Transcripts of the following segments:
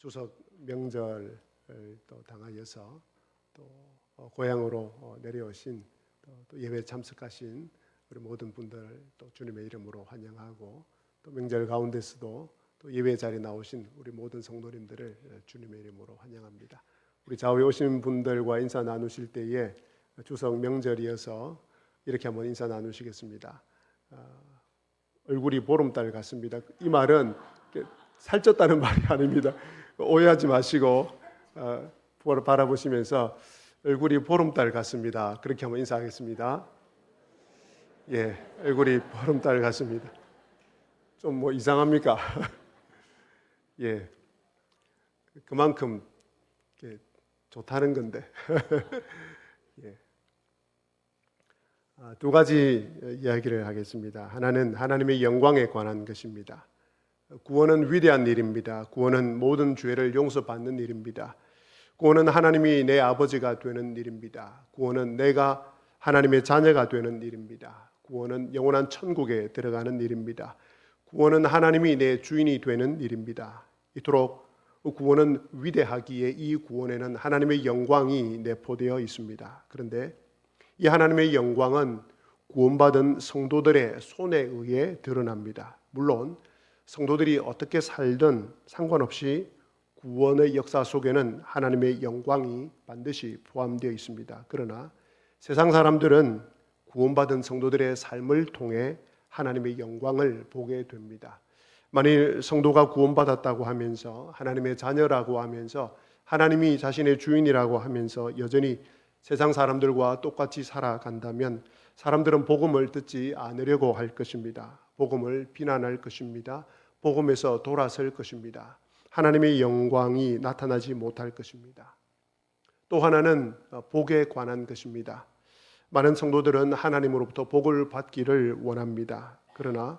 추석 명절을 또 당하여서 또 고향으로 내려오신 또 예배 참석하신 우리 모든 분들 또 주님의 이름으로 환영하고, 또 명절 가운데서도 또 예배 자리에 나오신 우리 모든 성도님들을 주님의 이름으로 환영합니다. 우리 좌우에 오신 분들과 인사 나누실 때에 추석 명절이어서 이렇게 한번 인사 나누시겠습니다. 얼굴이 보름달 같습니다. 이 말은 살쪘다는 말이 아닙니다. 오해하지 마시고 바라보시면서 얼굴이 보름달 같습니다. 그렇게 한번 인사하겠습니다. 예, 얼굴이 보름달 같습니다. 좀 뭐 이상합니까? 예, 그만큼 좋다는 건데. 예. 두 가지 이야기를 하겠습니다. 하나는 하나님의 영광에 관한 것입니다. 구원은 위대한 일입니다. 구원은 모든 죄를 용서받는 일입니다. 구원은 하나님이 내 아버지가 되는 일입니다. 구원은 내가 하나님의 자녀가 되는 일입니다. 구원은 영원한 천국에 들어가는 일입니다. 구원은 하나님이 내 주인이 되는 일입니다. 이토록 구원은 위대하기에 이 구원에는 하나님의 영광이 내포되어 있습니다. 그런데 이 하나님의 영광은 구원받은 성도들의 손에 의해 드러납니다. 물론 성도들이 어떻게 살든 상관없이 구원의 역사 속에는 하나님의 영광이 반드시 포함되어 있습니다. 그러나 세상 사람들은 구원받은 성도들의 삶을 통해 하나님의 영광을 보게 됩니다. 만일 성도가 구원받았다고 하면서 하나님의 자녀라고 하면서 하나님이 자신의 주인이라고 하면서 여전히 세상 사람들과 똑같이 살아간다면 사람들은 복음을 듣지 않으려고 할 것입니다. 복음을 비난할 것입니다. 복음에서 돌아설 것입니다. 하나님의 영광이 나타나지 못할 것입니다. 또 하나는 복에 관한 것입니다. 많은 성도들은 하나님으로부터 복을 받기를 원합니다. 그러나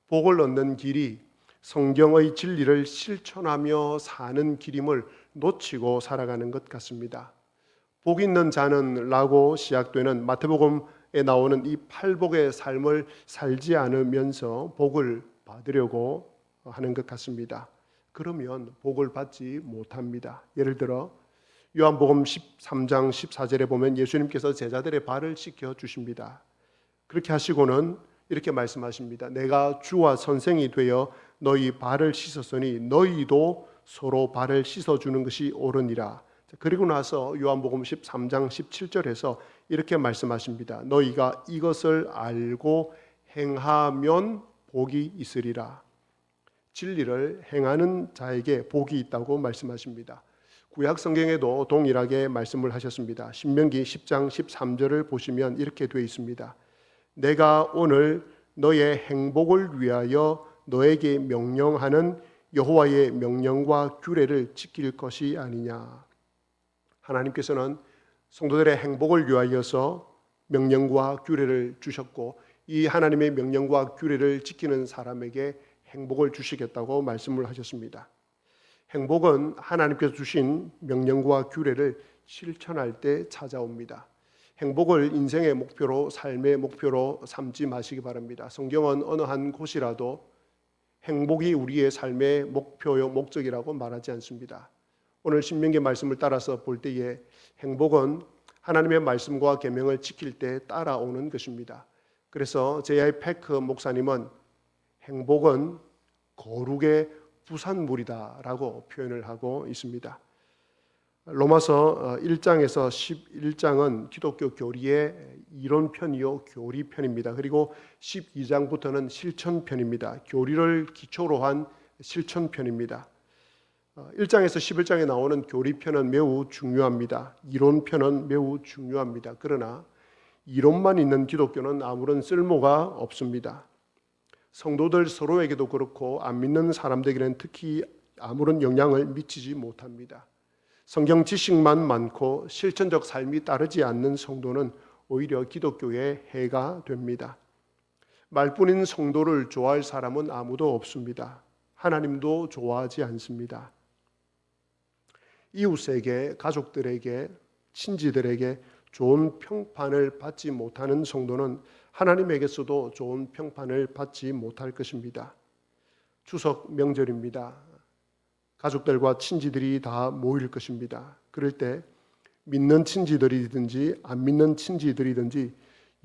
복을 얻는 길이 성경의 진리를 실천하며 사는 길임을 놓치고 살아가는 것 같습니다. 복 있는 자는 라고 시작되는 마태복음에 나오는 이 팔복의 삶을 살지 않으면서 복을 받으려고 하는 것 같습니다. 그러면 복을 받지 못합니다. 예를 들어 요한복음 13장 14절에 보면 예수님께서 제자들의 발을 씻겨 주십니다. 그렇게 하시고는 이렇게 말씀하십니다. 내가 주와 선생이 되어 너희 발을 씻었으니 너희도 서로 발을 씻어주는 것이 옳으니라. 그리고 나서 요한복음 13장 17절에서 이렇게 말씀하십니다. 너희가 이것을 알고 행하면 복이 있으리라. 진리를 행하는 자에게 복이 있다고 말씀하십니다. 구약 성경에도 동일하게 말씀을 하셨습니다. 신명기 10장 13절을 보시면 이렇게 되어 있습니다. 내가 오늘 너의 행복을 위하여 너에게 명령하는 여호와의 명령과 규례를 지킬 것이 아니냐. 하나님께서는 성도들의 행복을 위하여서 명령과 규례를 주셨고 이 하나님의 명령과 규례를 지키는 사람에게 행복을 주시겠다고 말씀을 하셨습니다. 행복은 하나님께서 주신 명령과 규례를 실천할 때 찾아옵니다. 행복을 인생의 목표로, 삶의 목표로 삼지 마시기 바랍니다. 성경은 어느 한 곳이라도 행복이 우리의 삶의 목표요, 목적이라고 말하지 않습니다. 오늘 신명기 말씀을 따라서 볼 때에 행복은 하나님의 말씀과 계명을 지킬 때 따라오는 것입니다. 그래서 J.I. 패크 목사님은 행복은 거룩의 부산물이다라고 표현을 하고 있습니다. 로마서 1장에서 11장은 기독교 교리의 이론편이요 교리편입니다. 그리고 12장부터는 실천편입니다. 교리를 기초로 한 실천편입니다. 1장에서 11장에 나오는 교리편은 매우 중요합니다. 이론편은 매우 중요합니다. 그러나 이론만 있는 기독교는 아무런 쓸모가 없습니다. 성도들 서로에게도 그렇고 안 믿는 사람들에게는 특히 아무런 영향을 미치지 못합니다. 성경 지식만 많고 실천적 삶이 따르지 않는 성도는 오히려 기독교의 해가 됩니다. 말뿐인 성도를 좋아할 사람은 아무도 없습니다. 하나님도 좋아하지 않습니다. 이웃에게, 가족들에게, 친지들에게 좋은 평판을 받지 못하는 성도는 하나님에게서도 좋은 평판을 받지 못할 것입니다. 추석 명절입니다. 가족들과 친지들이 다 모일 것입니다. 그럴 때 믿는 친지들이든지 안 믿는 친지들이든지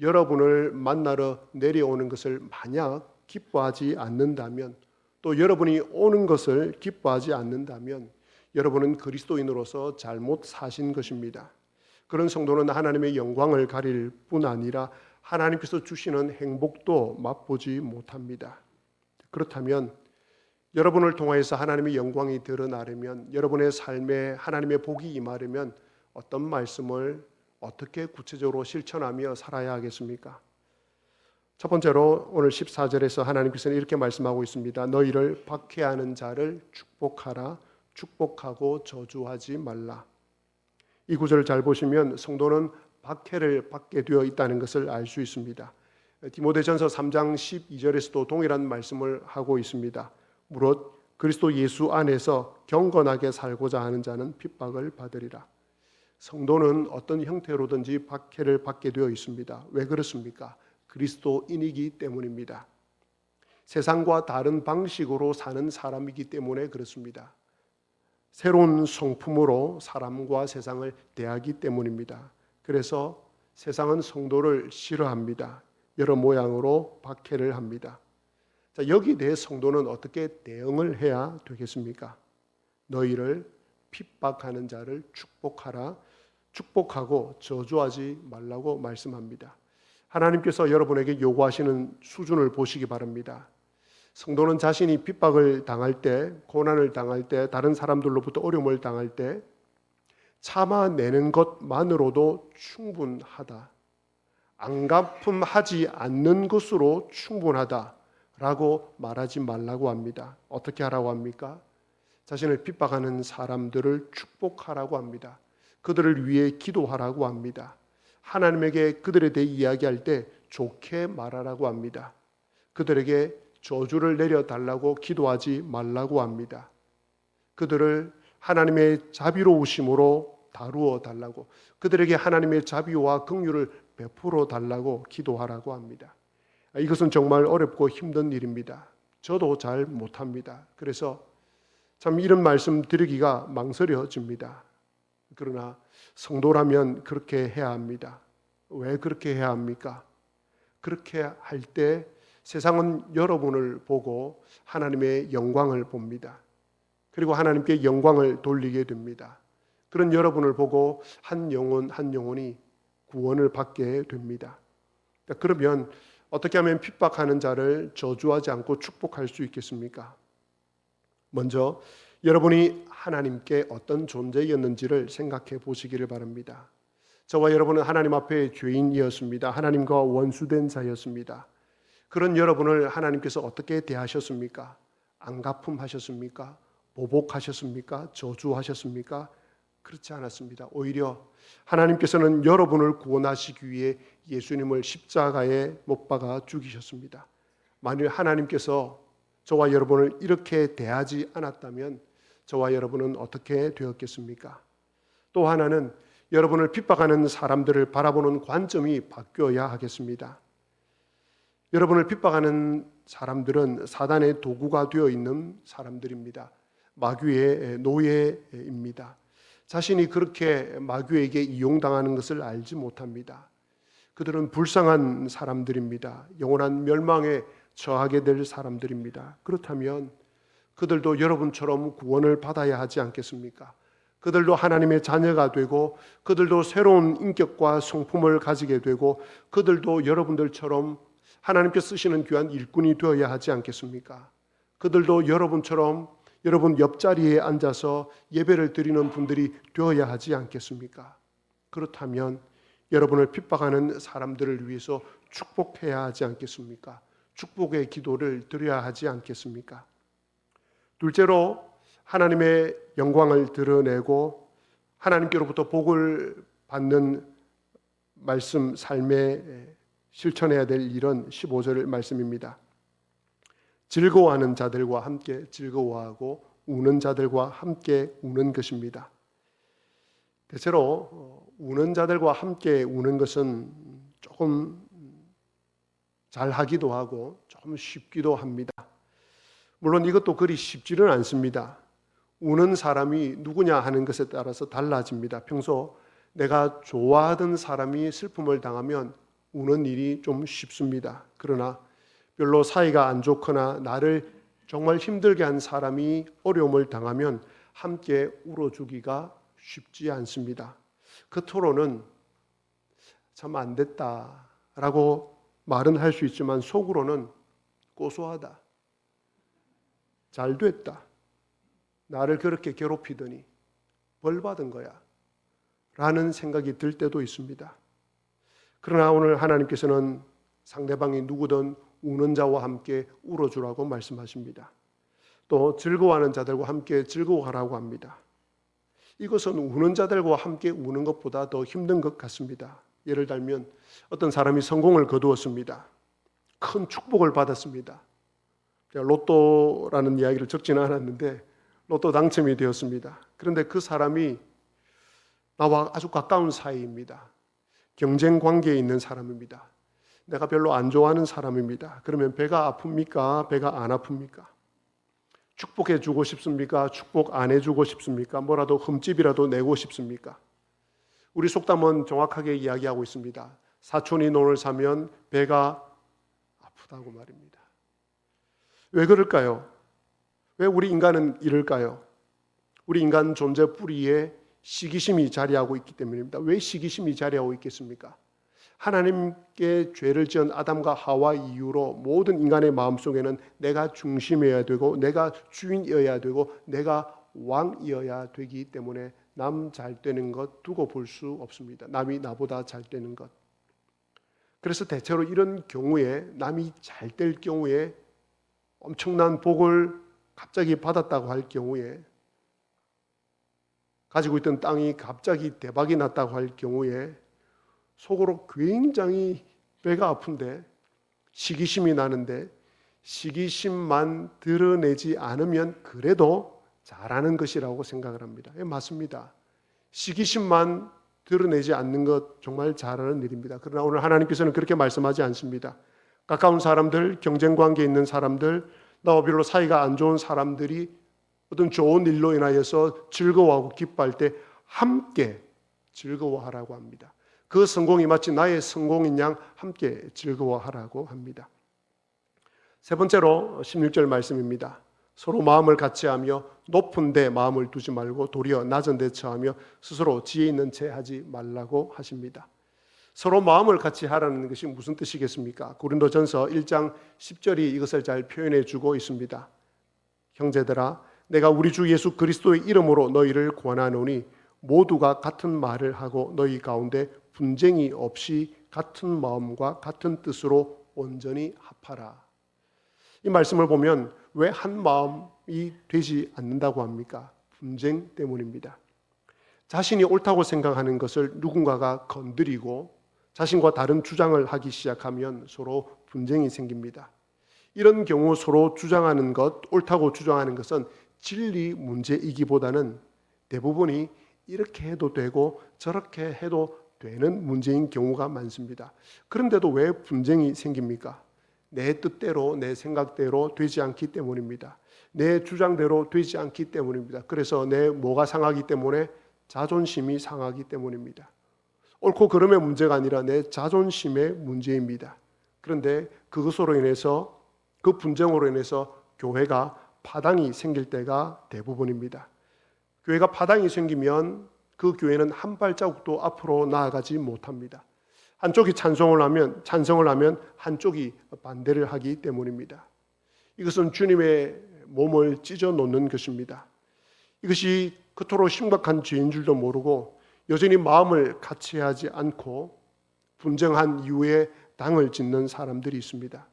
여러분을 만나러 내려오는 것을 만약 기뻐하지 않는다면, 또 여러분이 오는 것을 기뻐하지 않는다면 여러분은 그리스도인으로서 잘못 사신 것입니다. 그런 성도는 하나님의 영광을 가릴 뿐 아니라 하나님께서 주시는 행복도 맛보지 못합니다. 그렇다면 여러분을 통하여서 하나님의 영광이 드러나려면, 여러분의 삶에 하나님의 복이 임하려면 어떤 말씀을 어떻게 구체적으로 실천하며 살아야 하겠습니까? 첫 번째로 오늘 14절에서 하나님께서는 이렇게 말씀하고 있습니다. 너희를 박해하는 자를 축복하라. 축복하고 저주하지 말라. 이 구절을 잘 보시면 성도는 박해를 받게 되어 있다는 것을 알 수 있습니다. 디모데전서 3장 12절에서도 동일한 말씀을 하고 있습니다. 무릇 그리스도 예수 안에서 경건하게 살고자 하는 자는 핍박을 받으리라. 성도는 어떤 형태로든지 박해를 받게 되어 있습니다. 왜 그렇습니까? 그리스도인이기 때문입니다. 세상과 다른 방식으로 사는 사람이기 때문에 그렇습니다. 새로운 성품으로 사람과 세상을 대하기 때문입니다. 그래서 세상은 성도를 싫어합니다. 여러 모양으로 박해를 합니다. 자, 여기에 대해 성도는 어떻게 대응을 해야 되겠습니까? 너희를 핍박하는 자를 축복하라. 축복하고 저주하지 말라고 말씀합니다. 하나님께서 여러분에게 요구하시는 수준을 보시기 바랍니다. 성도는 자신이 핍박을 당할 때, 고난을 당할 때, 다른 사람들로부터 어려움을 당할 때 참아내는 것만으로도 충분하다. 안갚음하지 않는 것으로 충분하다라고 말하지 말라고 합니다. 어떻게 하라고 합니까? 자신을 핍박하는 사람들을 축복하라고 합니다. 그들을 위해 기도하라고 합니다. 하나님에게 그들에 대해 이야기할 때 좋게 말하라고 합니다. 그들에게 저주를 내려달라고 기도하지 말라고 합니다. 그들을 하나님의 자비로우심으로 다루어 달라고, 그들에게 하나님의 자비와 긍휼을 베풀어 달라고 기도하라고 합니다. 이것은 정말 어렵고 힘든 일입니다. 저도 잘 못합니다. 그래서 참 이런 말씀 드리기가 망설여집니다. 그러나 성도라면 그렇게 해야 합니다. 왜 그렇게 해야 합니까? 그렇게 할 때 세상은 여러분을 보고 하나님의 영광을 봅니다. 그리고 하나님께 영광을 돌리게 됩니다. 그런 여러분을 보고 한 영혼 한 영혼이 구원을 받게 됩니다. 그러면 어떻게 하면 핍박하는 자를 저주하지 않고 축복할 수 있겠습니까? 먼저 여러분이 하나님께 어떤 존재였는지를 생각해 보시기를 바랍니다. 저와 여러분은 하나님 앞에 죄인이었습니다. 하나님과 원수된 자였습니다. 그런 여러분을 하나님께서 어떻게 대하셨습니까? 안갚음하셨습니까? 보복하셨습니까? 저주하셨습니까? 그렇지 않았습니다. 오히려 하나님께서는 여러분을 구원하시기 위해 예수님을 십자가에 못 박아 죽이셨습니다. 만일 하나님께서 저와 여러분을 이렇게 대하지 않았다면 저와 여러분은 어떻게 되었겠습니까? 또 하나는 여러분을 핍박하는 사람들을 바라보는 관점이 바뀌어야 하겠습니다. 여러분을 핍박하는 사람들은 사단의 도구가 되어 있는 사람들입니다. 마귀의 노예입니다. 자신이 그렇게 마귀에게 이용당하는 것을 알지 못합니다. 그들은 불쌍한 사람들입니다. 영원한 멸망에 처하게 될 사람들입니다. 그렇다면 그들도 여러분처럼 구원을 받아야 하지 않겠습니까? 그들도 하나님의 자녀가 되고 그들도 새로운 인격과 성품을 가지게 되고 그들도 여러분들처럼 하나님께서 쓰시는 귀한 일꾼이 되어야 하지 않겠습니까? 그들도 여러분처럼 여러분 옆자리에 앉아서 예배를 드리는 분들이 되어야 하지 않겠습니까? 그렇다면 여러분을 핍박하는 사람들을 위해서 축복해야 하지 않겠습니까? 축복의 기도를 드려야 하지 않겠습니까? 둘째로 하나님의 영광을 드러내고 하나님께로부터 복을 받는 말씀 삶에 실천해야 될 일은 15절 말씀입니다. 즐거워하는 자들과 함께 즐거워하고 우는 자들과 함께 우는 것입니다. 대체로 우는 자들과 함께 우는 것은 조금 잘하기도 하고 조금 쉽기도 합니다. 물론 이것도 그리 쉽지는 않습니다. 우는 사람이 누구냐 하는 것에 따라서 달라집니다. 평소 내가 좋아하던 사람이 슬픔을 당하면 우는 일이 좀 쉽습니다. 그러나 별로 사이가 안 좋거나 나를 정말 힘들게 한 사람이 어려움을 당하면 함께 울어주기가 쉽지 않습니다. 그 토론은 참 안 됐다라고 말은 할 수 있지만 속으로는 고소하다. 잘 됐다. 나를 그렇게 괴롭히더니 벌 받은 거야. 라는 생각이 들 때도 있습니다. 그러나 오늘 하나님께서는 상대방이 누구든 우는 자와 함께 울어주라고 말씀하십니다. 또 즐거워하는 자들과 함께 즐거워하라고 합니다. 이것은 우는 자들과 함께 우는 것보다 더 힘든 것 같습니다. 예를 들면 어떤 사람이 성공을 거두었습니다. 큰 축복을 받았습니다. 제가 로또라는 이야기를 적지는 않았는데 로또 당첨이 되었습니다. 그런데 그 사람이 나와 아주 가까운 사이입니다. 경쟁 관계에 있는 사람입니다. 내가 별로 안 좋아하는 사람입니다. 그러면 배가 아픕니까? 배가 안 아픕니까? 축복해 주고 싶습니까? 축복 안 해주고 싶습니까? 뭐라도 흠집이라도 내고 싶습니까? 우리 속담은 정확하게 이야기하고 있습니다. 사촌이 논을 사면 배가 아프다고 말입니다. 왜 그럴까요? 왜 우리 인간은 이럴까요? 우리 인간 존재 뿌리에 시기심이 자리하고 있기 때문입니다. 왜 시기심이 자리하고 있겠습니까? 하나님께 죄를 지은 아담과 하와 이후로 모든 인간의 마음속에는 내가 중심이어야 되고 내가 주인이어야 되고 내가 왕이어야 되기 때문에 남 잘 되는 것 두고 볼 수 없습니다. 남이 나보다 잘 되는 것. 그래서 대체로 이런 경우에 남이 잘 될 경우에 엄청난 복을 갑자기 받았다고 할 경우에 가지고 있던 땅이 갑자기 대박이 났다고 할 경우에 속으로 굉장히 배가 아픈데 시기심이 나는데 시기심만 드러내지 않으면 그래도 잘하는 것이라고 생각을 합니다. 맞습니다. 시기심만 드러내지 않는 것 정말 잘하는 일입니다. 그러나 오늘 하나님께서는 그렇게 말씀하지 않습니다. 가까운 사람들, 경쟁 관계에 있는 사람들, 나와 별로 사이가 안 좋은 사람들이 어떤 좋은 일로 인하여서 즐거워하고 기뻐할 때 함께 즐거워하라고 합니다. 그 성공이 마치 나의 성공인 양 함께 즐거워하라고 합니다. 세 번째로 16절 말씀입니다. 서로 마음을 같이하며 높은 데 마음을 두지 말고 도리어 낮은 데 처하며 스스로 지혜 있는 채 하지 말라고 하십니다. 서로 마음을 같이 하라는 것이 무슨 뜻이겠습니까? 고린도전서 1장 10절이 이것을 잘 표현해 주고 있습니다. 형제들아 내가 우리 주 예수 그리스도의 이름으로 너희를 권하노니 모두가 같은 말을 하고 너희 가운데 분쟁이 없이 같은 마음과 같은 뜻으로 온전히 합하라. 이 말씀을 보면 왜 한 마음이 되지 않는다고 합니까? 분쟁 때문입니다. 자신이 옳다고 생각하는 것을 누군가가 건드리고 자신과 다른 주장을 하기 시작하면 서로 분쟁이 생깁니다. 이런 경우 서로 주장하는 것, 옳다고 주장하는 것은 진리 문제이기보다는 대부분이 이렇게 해도 되고 저렇게 해도 되는 문제인 경우가 많습니다. 그런데도 왜 분쟁이 생깁니까? 내 뜻대로, 내 생각대로 되지 않기 때문입니다. 내 주장대로 되지 않기 때문입니다. 그래서 내 뭐가 상하기 때문에 자존심이 상하기 때문입니다. 옳고 그름의 문제가 아니라 내 자존심의 문제입니다. 그런데 그것으로 인해서 그 분쟁으로 인해서 교회가 파당이 생길 때가 대부분입니다. 교회가 파당이 생기면 그 교회는 한 발자국도 앞으로 나아가지 못합니다. 한쪽이 찬성을 하면 한쪽이 반대를 하기 때문입니다. 이것은 주님의 몸을 찢어 놓는 것입니다. 이것이 그토록 심각한 죄인 줄도 모르고 여전히 마음을 같이하지 않고 분쟁한 이후에 당을 짓는 사람들이 있습니다.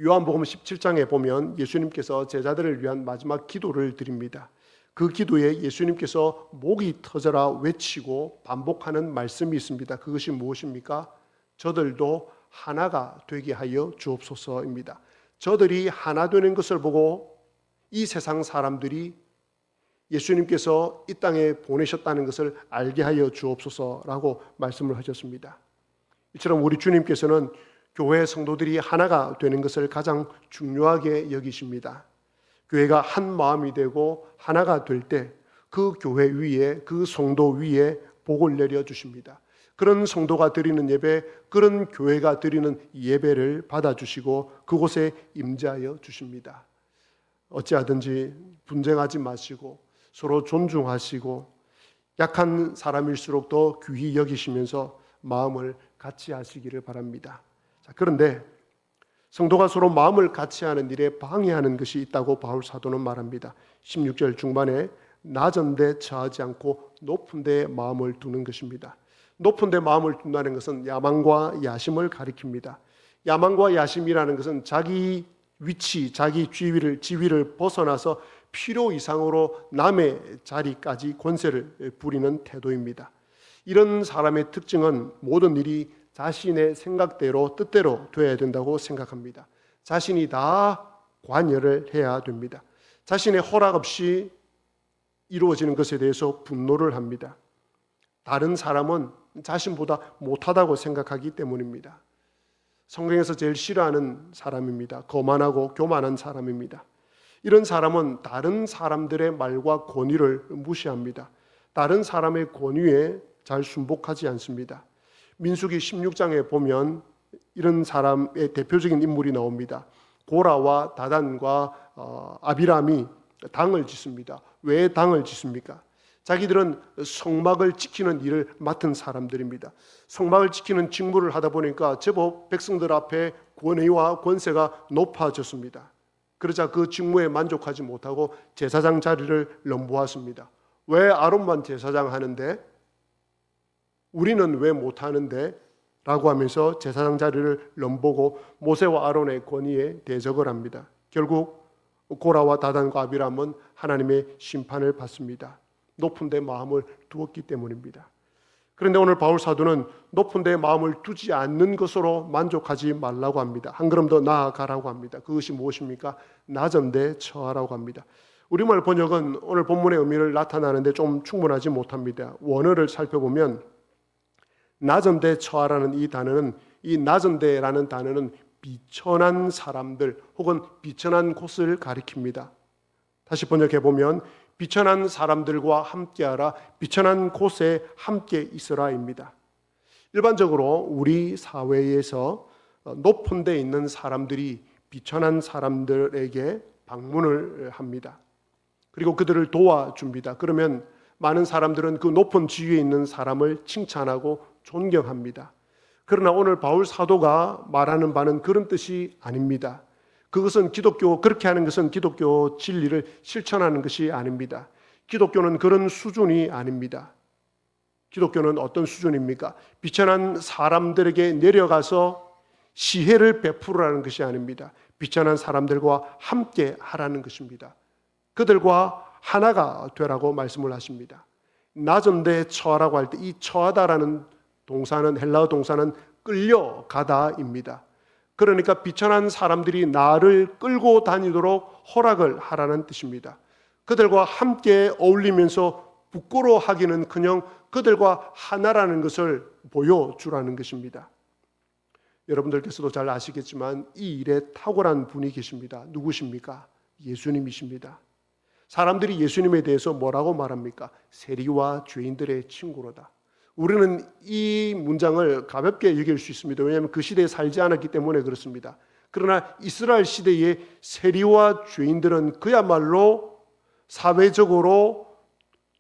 요한복음 17장에 보면 예수님께서 제자들을 위한 마지막 기도를 드립니다. 그 기도에 예수님께서 목이 터져라 외치고 반복하는 말씀이 있습니다. 그것이 무엇입니까? 저들도 하나가 되게 하여 주옵소서입니다. 저들이 하나 되는 것을 보고 이 세상 사람들이 예수님께서 이 땅에 보내셨다는 것을 알게 하여 주옵소서라고 말씀을 하셨습니다. 이처럼 우리 주님께서는 교회 성도들이 하나가 되는 것을 가장 중요하게 여기십니다. 교회가 한 마음이 되고 하나가 될 때 그 교회 위에, 그 성도 위에 복을 내려 주십니다. 그런 성도가 드리는 예배, 그런 교회가 드리는 예배를 받아주시고 그곳에 임재하여 주십니다. 어찌하든지 분쟁하지 마시고 서로 존중하시고 약한 사람일수록 더 귀히 여기시면서 마음을 같이 하시기를 바랍니다. 자, 그런데 성도가 서로 마음을 같이 하는 일에 방해하는 것이 있다고 바울 사도는 말합니다. 16절 중반에 낮은 데 처하지 않고 높은 데에 마음을 두는 것입니다. 높은 데 마음을 둔다는 것은 야망과 야심을 가리킵니다. 야망과 야심이라는 것은 자기 위치, 자기 지위를 벗어나서 필요 이상으로 남의 자리까지 권세를 부리는 태도입니다. 이런 사람의 특징은 모든 일이 자신의 생각대로 뜻대로 되어야 된다고 생각합니다. 자신이 다 관여를 해야 됩니다. 자신의 허락 없이 이루어지는 것에 대해서 분노를 합니다. 다른 사람은 자신보다 못하다고 생각하기 때문입니다. 성경에서 제일 싫어하는 사람입니다. 거만하고 교만한 사람입니다. 이런 사람은 다른 사람들의 말과 권위를 무시합니다. 다른 사람의 권위에 잘 순복하지 않습니다. 민수기 16장에 보면 이런 사람의 대표적인 인물이 나옵니다. 고라와 다단과 아비람이 당을 짓습니다. 왜 당을 짓습니까? 자기들은 성막을 지키는 일을 맡은 사람들입니다. 성막을 지키는 직무를 하다 보니까 제법 백성들 앞에 권위와 권세가 높아졌습니다. 그러자 그 직무에 만족하지 못하고 제사장 자리를 넘보았습니다. 왜 아론만 제사장 하는데 우리는 왜 못하는데? 라고 하면서 제사장 자리를 넘보고 모세와 아론의 권위에 대적을 합니다. 결국 고라와 다단과 아비람은 하나님의 심판을 받습니다. 높은 데 마음을 두었기 때문입니다. 그런데 오늘 바울 사도는 높은 데 마음을 두지 않는 것으로 만족하지 말라고 합니다. 한 걸음 더 나아가라고 합니다. 그것이 무엇입니까? 낮은 데 처하라고 합니다. 우리말 번역은 오늘 본문의 의미를 나타나는데 좀 충분하지 못합니다. 원어를 살펴보면 낮은 데 처하라는 이 단어는, 이 낮은 데라는 단어는 비천한 사람들 혹은 비천한 곳을 가리킵니다. 다시 번역해 보면 비천한 사람들과 함께하라, 비천한 곳에 함께 있으라입니다. 일반적으로 우리 사회에서 높은 데 있는 사람들이 비천한 사람들에게 방문을 합니다. 그리고 그들을 도와줍니다. 그러면 많은 사람들은 그 높은 지위에 있는 사람을 칭찬하고 존경합니다. 그러나 오늘 바울 사도가 말하는 바는 그런 뜻이 아닙니다. 그것은 그렇게 하는 것은 기독교 진리를 실천하는 것이 아닙니다. 기독교는 그런 수준이 아닙니다. 기독교는 어떤 수준입니까? 비천한 사람들에게 내려가서 시혜를 베풀으라는 것이 아닙니다. 비천한 사람들과 함께 하라는 것입니다. 그들과 하나가 되라고 말씀을 하십니다. 낮은 데 처하라고 할 때 이 처하다라는 동사는, 헬라어 동사는 끌려가다입니다. 그러니까 비천한 사람들이 나를 끌고 다니도록 허락을 하라는 뜻입니다. 그들과 함께 어울리면서 부끄러워하기는커녕 그들과 하나라는 것을 보여주라는 것입니다. 여러분들께서도 잘 아시겠지만 이 일에 탁월한 분이 계십니다. 누구십니까? 예수님이십니다. 사람들이 예수님에 대해서 뭐라고 말합니까? 세리와 죄인들의 친구로다. 우리는 이 문장을 가볍게 여길 수 있습니다. 왜냐하면 그 시대에 살지 않았기 때문에 그렇습니다. 그러나 이스라엘 시대의 세리와 죄인들은 그야말로 사회적으로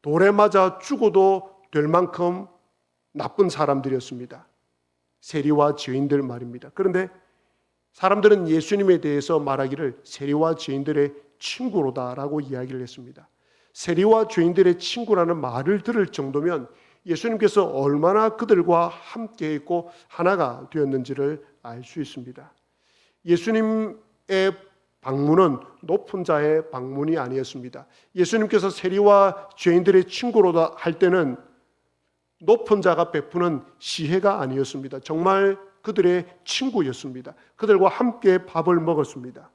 돌에 맞아 죽어도 될 만큼 나쁜 사람들이었습니다. 세리와 죄인들 말입니다. 그런데 사람들은 예수님에 대해서 말하기를 세리와 죄인들의 친구로다라고 이야기를 했습니다. 세리와 죄인들의 친구라는 말을 들을 정도면 예수님께서 얼마나 그들과 함께 있고 하나가 되었는지를 알 수 있습니다. 예수님의 방문은 높은 자의 방문이 아니었습니다. 예수님께서 세리와 죄인들의 친구로다 할 때는 높은 자가 베푸는 시혜가 아니었습니다. 정말 그들의 친구였습니다. 그들과 함께 밥을 먹었습니다.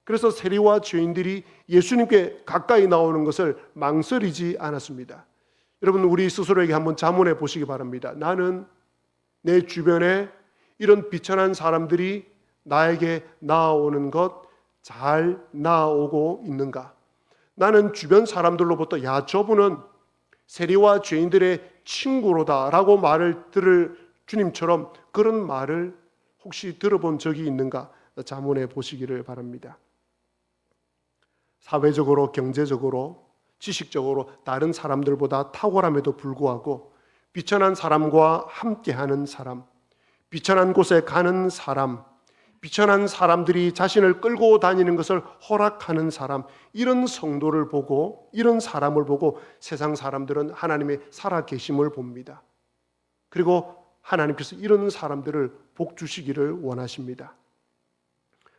그래서 세리와 죄인들이 예수님께 가까이 나오는 것을 망설이지 않았습니다. 여러분, 우리 스스로에게 한번 자문해 보시기 바랍니다. 나는 내 주변에 이런 비천한 사람들이 나에게 나아오는 것 잘 나아오고 있는가? 나는 주변 사람들로부터 야, 저분은 세리와 죄인들의 친구로다라고 말을 들을 주님처럼 그런 말을 혹시 들어본 적이 있는가? 자문해 보시기를 바랍니다. 사회적으로, 경제적으로, 지식적으로 다른 사람들보다 탁월함에도 불구하고 비천한 사람과 함께하는 사람, 비천한 곳에 가는 사람, 비천한 사람들이 자신을 끌고 다니는 것을 허락하는 사람, 이런 성도를 보고, 이런 사람을 보고 세상 사람들은 하나님의 살아계심을 봅니다. 그리고 하나님께서 이런 사람들을 복 주시기를 원하십니다.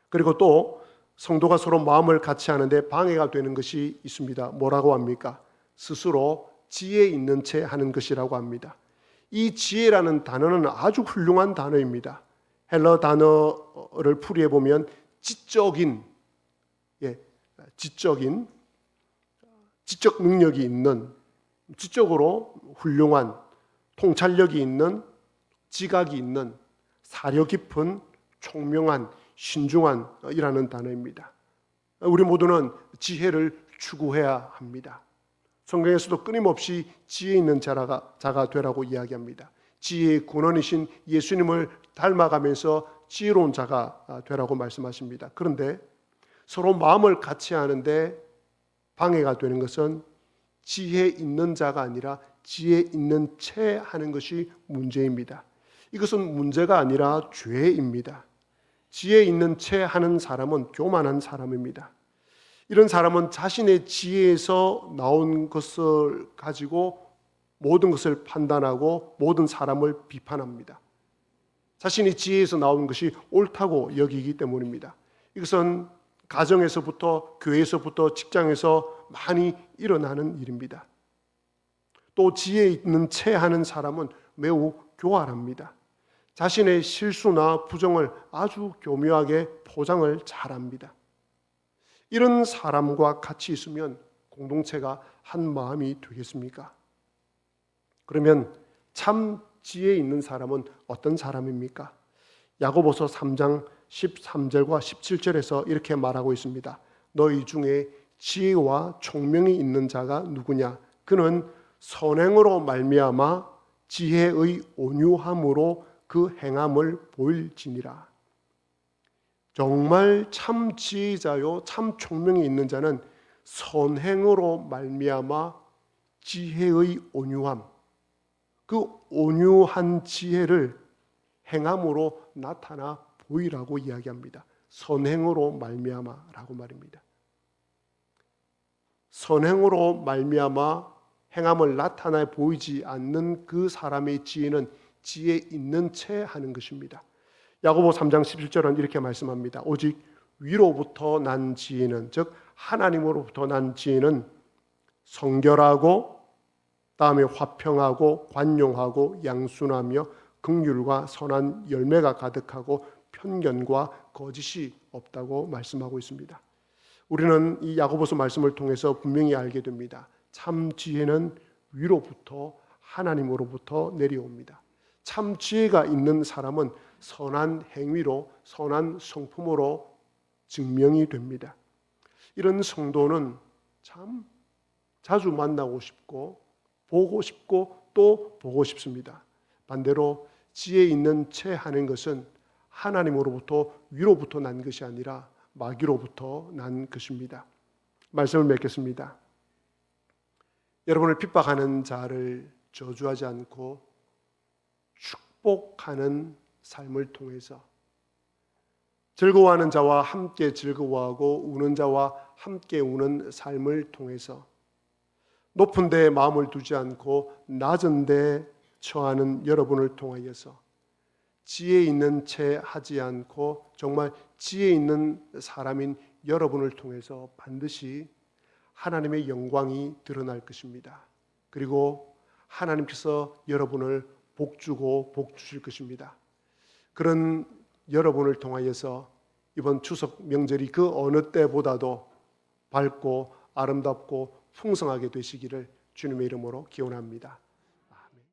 그리고 또 성도가 서로 마음을 같이 하는데 방해가 되는 것이 있습니다. 뭐라고 합니까? 스스로 지혜 있는 채 하는 것이라고 합니다. 이 지혜라는 단어는 아주 훌륭한 단어입니다. 헬러 단어를 풀이해 보면 지적 능력이 있는, 지적으로 훌륭한, 통찰력이 있는, 지각이 있는, 사려 깊은, 총명한, 신중한이라는 단어입니다. 우리 모두는 지혜를 추구해야 합니다. 성경에서도 끊임없이 지혜 있는 자가 되라고 이야기합니다. 지혜의 근원이신 예수님을 닮아가면서 지혜로운 자가 되라고 말씀하십니다. 그런데 서로 마음을 같이 하는데 방해가 되는 것은 지혜 있는 자가 아니라 지혜 있는 채 하는 것이 문제입니다. 이것은 문제가 아니라 죄입니다. 지혜 있는 채 하는 사람은 교만한 사람입니다. 이런 사람은 자신의 지혜에서 나온 것을 가지고 모든 것을 판단하고 모든 사람을 비판합니다. 자신의 지혜에서 나온 것이 옳다고 여기기 때문입니다. 이것은 가정에서부터, 교회에서부터, 직장에서 많이 일어나는 일입니다. 또 지혜 있는 채 하는 사람은 매우 교활합니다. 자신의 실수나 부정을 아주 교묘하게 포장을 잘합니다. 이런 사람과 같이 있으면 공동체가 한 마음이 되겠습니까? 그러면 참 지혜 있는 사람은 어떤 사람입니까? 야고보서 3장 13절과 17절에서 이렇게 말하고 있습니다. 너희 중에 지혜와 총명이 있는 자가 누구냐? 그는 선행으로 말미암아 지혜의 온유함으로 그 행함을 보일지니라. 정말 참 지혜자요 참 총명이 있는 자는 선행으로 말미암아 지혜의 온유함, 그 온유한 지혜를 행함으로 나타나 보이라고 이야기합니다. 선행으로 말미암아라고 말입니다. 선행으로 말미암아 행함을 나타나 보이지 않는 그 사람의 지혜는 지혜 있는 채 하는 것입니다. 야고보 3장 17절은 이렇게 말씀합니다. 오직 위로부터 난 지혜는, 즉 하나님으로부터 난 지혜는 성결하고 다음에 화평하고 관용하고 양순하며 긍휼과 선한 열매가 가득하고 편견과 거짓이 없다고 말씀하고 있습니다. 우리는 이 야고보서 말씀을 통해서 분명히 알게 됩니다. 참 지혜는 위로부터 하나님으로부터 내려옵니다. 참 지혜가 있는 사람은 선한 행위로, 선한 성품으로 증명이 됩니다. 이런 성도는 참 자주 만나고 싶고 보고 싶고 또 보고 싶습니다. 반대로 지혜 있는 채 하는 것은 하나님으로부터 위로부터 난 것이 아니라 마귀로부터 난 것입니다. 말씀을 맺겠습니다. 여러분을 핍박하는 자를 저주하지 않고 축복하는 삶을 통해서 즐거워하는 자와 함께 즐거워하고 우는 자와 함께 우는 삶을 통해서 높은 데에 마음을 두지 않고 낮은 데에 처하는 여러분을 통하여서 지혜 있는 채 하지 않고 정말 지혜 있는 사람인 여러분을 통해서 반드시 하나님의 영광이 드러날 것입니다. 그리고 하나님께서 여러분을 복주고 복주실 것입니다. 그런 여러분을 통하여서 이번 추석 명절이 그 어느 때보다도 밝고 아름답고 풍성하게 되시기를 주님의 이름으로 기원합니다.